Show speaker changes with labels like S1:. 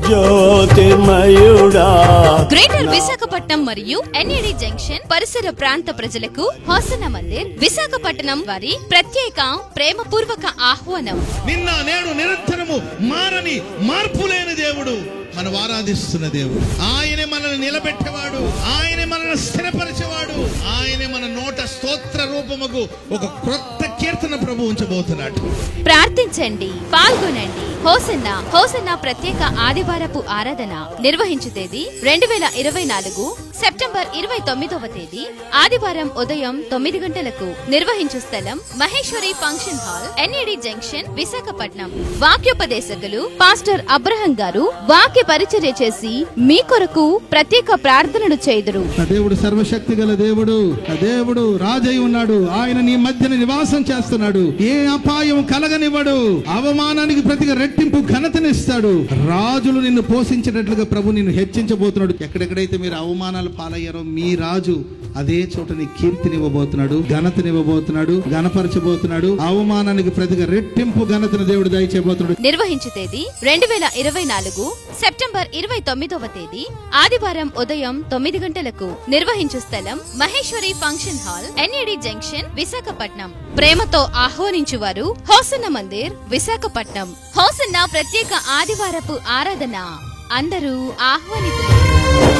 S1: జ్యోతిర్మయుడా.
S2: Greater Visakhapatnam మరియు NAD junction పరిసర ప్రాంత ప్రజలకు హోసన్న మందిర్ విశాఖపట్నం వారి ప్రత్యేక ప్రేమపూర్వక ఆహ్వానం.
S3: నిన్న నేడు నిరంతరము మారని మార్పు లేని దేవుడు మనం ఆరాధిస్తున్న దేవుడు. ఆయనే మనల్ని నిలబెట్టేవాడు, ఆయనే మనల్ని స్థిరపరిచేవాడు, ఆయనే మన నోట స్తోత్ర రూపముకు ఒక క్రొత్త కీర్తన ప్రభు ఉంచబోతున్నాడు.
S2: ప్రార్థించండి, పాల్గొనండి. హోసన్న ప్రత్యేక ఆదివారపు ఆరాధన నిర్వహించు తేదీ 2024 సెప్టెంబర్ 29వ తేదీ ఆదివారం ఉదయం 9 గంటలకు. నిర్వహించు స్థలం Maheshwari function hall, NAD junction, Visakhapatnam. వాక్యోపదేశకులు పాస్టర్ అబ్రహం గారు వాక్య పరిచర్య చేసి మీ కొరకు ప్రత్యేక ప్రార్థనలు చేయుదురు.
S4: దేవుడు సర్వశక్తి గల దేవుడు, దేవుడు రాజై ఉన్నాడు. ఆయన నీ మధ్యన నివాసం చేస్తున్నాడు. ఏ అపాయం కలగనివ్వడు. అవమానానికి ప్రతిగా రెట్టింపు ఘనతనిస్తాడు. రాజులు నిన్ను పోషించేటట్లుగా ప్రభు నిన్ను హెచ్చించబోతున్నాడు. ఎక్కడెక్కడైతే మీరు అవమానాలు పాలయ్యారో మీ రాజు అదే చోట నీ కీర్తినివ్వబోతున్నాడు, ఘనతనివ్వబోతున్నాడు, ఘనపరచబోతున్నాడు. అవమానానికి ప్రతిగా రెట్టింపు ఘనతను దేవుడు దయచేయబోతున్నాడు.
S2: నిర్వహించు తేదీ 2024 సెప్టెంబర్ 29వ తేదీ ఆదివారం ఉదయం 9 గంటలకు. నిర్వహించు స్థలం Maheshwari function hall, NAD junction, Visakhapatnam. ప్రేమతో ఆహ్వానించువారు హోసన్న మందిర్, విశాఖపట్నం. హోసన్న ప్రత్యేక ఆదివారపు ఆరాధన అందరూ ఆహ్వానితులు.